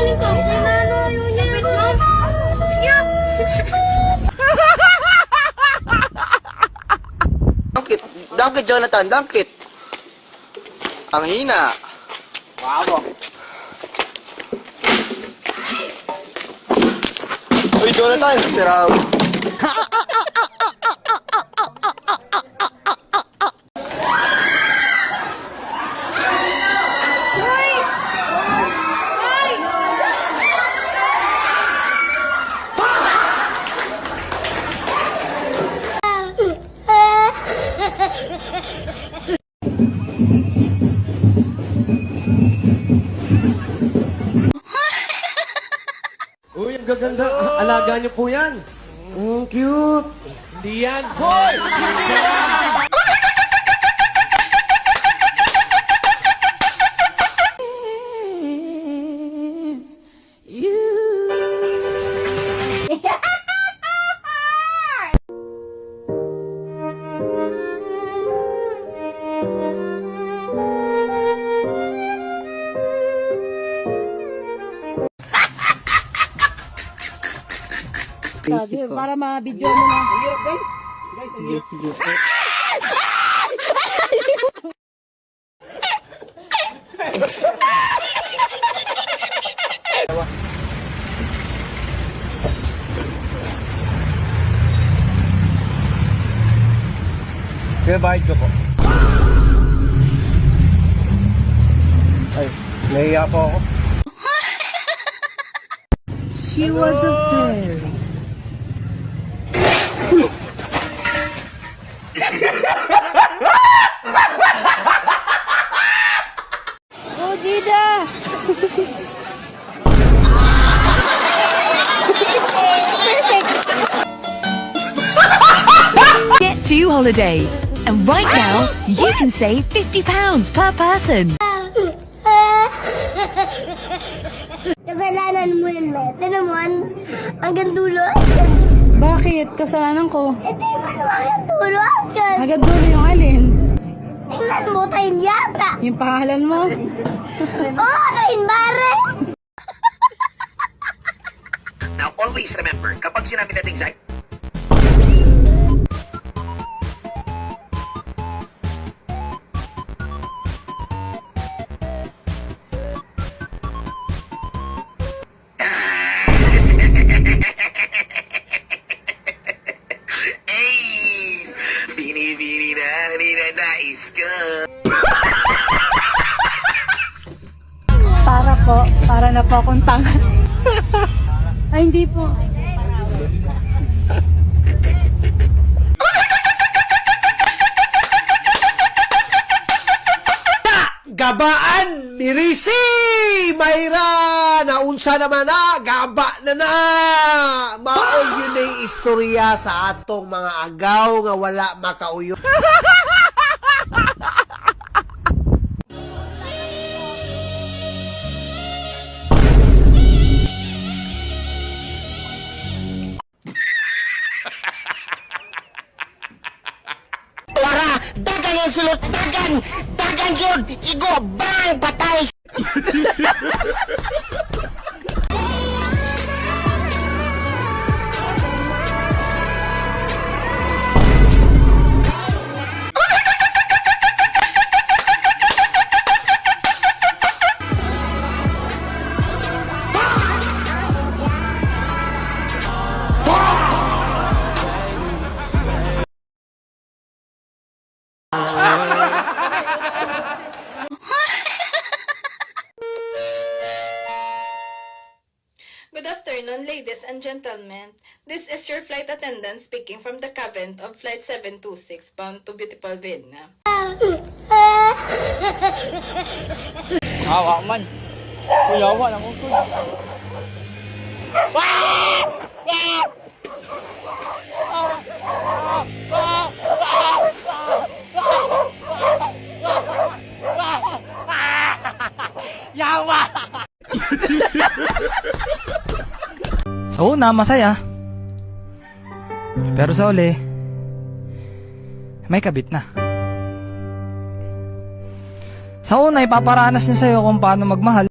galing ka? Ano yung sabit mo? Yeah. Dangkit, dangkit Jonathan, dangkit. Ang hina. Wow. Uy, Jonathan, siraw. Uy, ang gaganda. Alaga niyo po yan. Cute. Hindi yan. Hoy! Hindi yan! Para ma-video mo na. Ang hirap, guys. Guys, ang hirap. Kaya bahid ko po. Ay, nahiya po ako. She was a fairy. Oh, Gida! Get to holiday. And right now, you can save £50 per person. Kasalanan mo yun, Met. Tinan mo, hanggang dulo. Bakit? Kasalanan ko. Eh, di mo naman hanggang dulo. Hanggang dulo yung alin? Tingnan mo, tayo yata. Yung pangalan mo? Oo, tayo bare. Now, always remember, kapag sinabi natin sa... Hey! Bini-bini na, ninanais ka. Para na po akong tanga. Ay, hindi po. Gabaan ni Risi! Mayra! Naunsa naman na! Gaba na! Maog yun na yung istorya sa atong mga agaw nga wala makauyo. Wara! Dagan yung sulot! Dagan! Dagan yun! Igo! Bang! Patay! Good afternoon, ladies and gentlemen. This is your flight attendant speaking from the cabin of Flight 726 bound to beautiful Vienna. Awa man. Kuyawa lang ako. Yawa! Sa una, masaya. Pero sa uli, may kabit na. Sa una, ipaparanas niya sa'yo kung paano magmahal.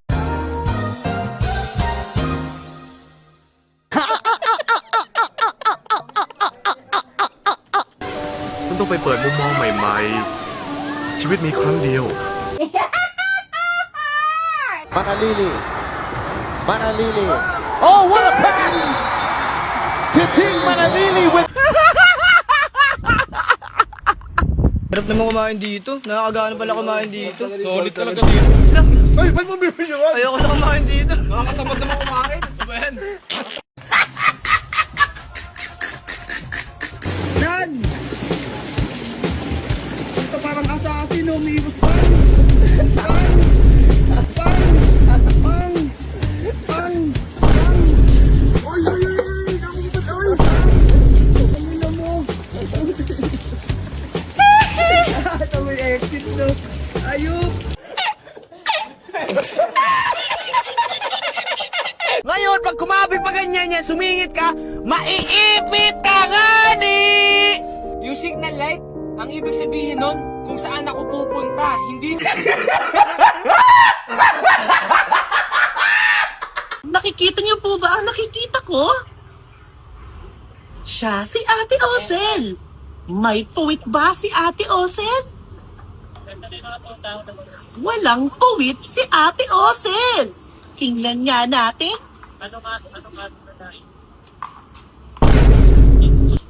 วิตมีครั้งเดียว Manalili. Manalili. Oh, what a pass! Titing Manalili with... Sarap naman kumain dito. Nakakagana pala kumain dito. Solid talaga dito. Ay, ba't mo bibigyan? Ayoko na kumain dito. Nakakatamad naman kumain. Ito ba yan? Nan! Ito parang assassin, umiibot pa. Oy, oy, oy, oy! Nakikipot, oy! Pamila mo! Ito may exit, no? Ayup! Ngayon, pag kumabig pa ganyan yan, sumingit ka, maiipit ka nga ni! Yung signal light, ang ibig sabihin nun, kung saan ako pupunta, hindi... Nakikita niyo po ba ang nakikita ko? Siya si Ate Osel. May puwit ba si Ate Osel? Walang puwit si Ate Osel. Tingnan nga natin.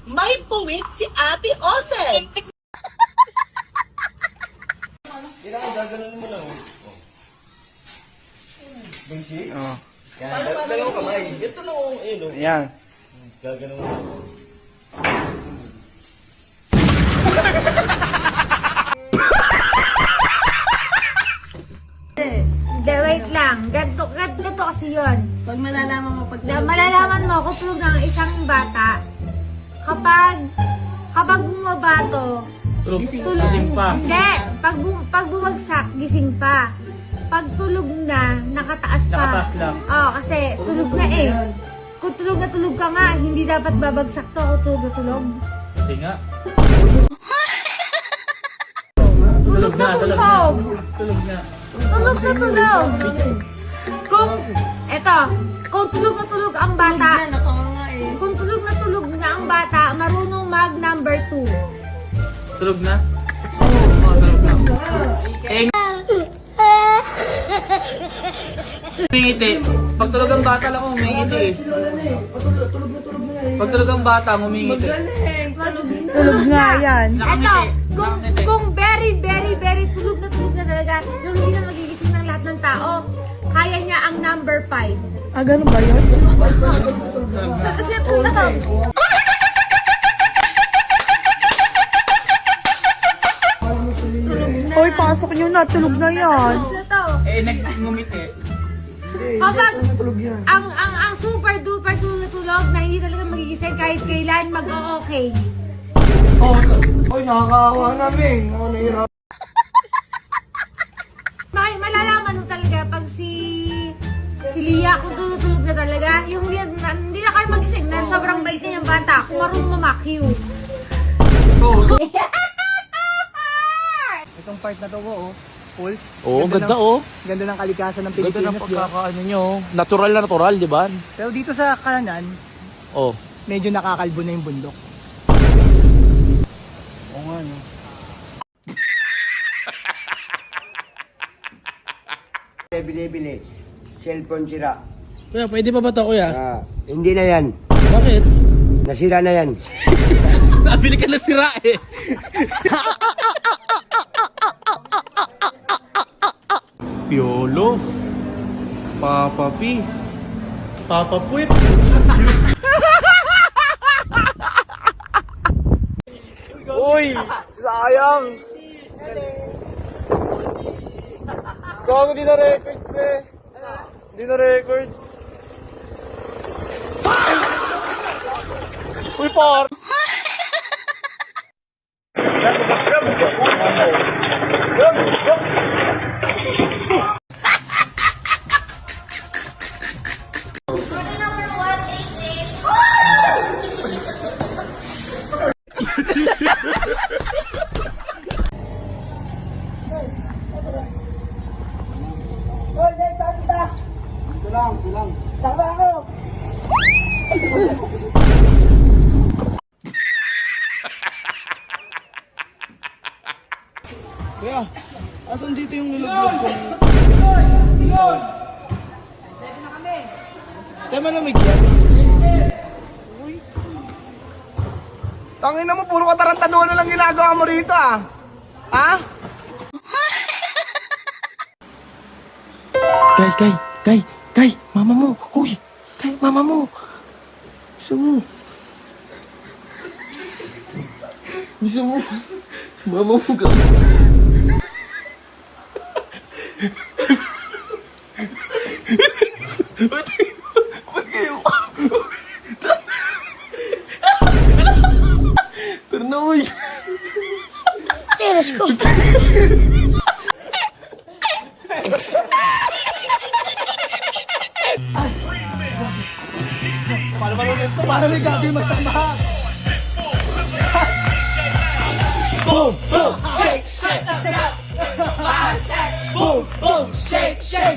May puwit si Ate Osel. Yan. Hindi, wait lang. Ganto kasi yun. Pag malalaman mo kung tulog ng isang bata, kapag bumaba to, gising pa. Hindi, pag bumagsak, gising pa. Pag tulog na, nakataas pa. Nakataas lang. Oo, kasi tulog na eh. Kung tulog na tulog ka nga, hindi dapat babagsak to kung tulog na tulog. Kasi nga. Tulog na tulog. Tulog na. Tulog na tulog. Kung tulog na tulog ang bata, kung tulog na tulog na ang bata, marunong mag number 2. Tulog na? Oo, tulog na. Humingiti. Pag tulog ang bata lang, humingiti eh. Pag tulog ang bata, humingiti. Tulog nga yan. Ito, kung very, very, very tulog na talaga, yung hindi na magigising ng lahat ng tao, kaya niya ang number 5. Ah, ganun ba yun? Kasi tulog na to. Hoy, pasok nyo na. Tulog na yan. Ngumiti. Kapag ang super duper tulog na hindi talaga magigising kahit kailan mag-o-okay. Oy, nakakaawa namin. Nahihirap. Malalaman mo talaga pag si Lia kung tulog na talaga, yung hindi na kayo magising na sobrang bait niya yung bata kung marunong mamakyu. Itong part na to ko, oh. Cool. Oo, ganda oh. Ganda ng kalikasan ng Ganda Pilipinas. ng pagkakaano nyo. Natural na natural, di ba? Pero dito sa kanan, Oh. medyo nakakalbo na yung bundok. Oo nga, no? Bili. Cellphone sira. Kuya, pwede pa ba ito, kuya? Hindi na yan. Bakit? Nasira na yan. Nabili ka na sira eh. Piolo. Papa P. Papa Puwit. Uy! Sayang! Gago, di na record, pre. Di na record. Uy, par! Kuya, Tayo malamig yan. Tangin na mo, puro katarantaduhan na lang ginagawa mo rito ah. Ha? Kay, mama mo. Uy, kay, mama mo. Gusto mo. Gusto mo. Mama mo ka. Pero na, uy. Teres ko. Para may gabi magtama. Boom, boom, shake, shake. Boom, boom, shake, shake.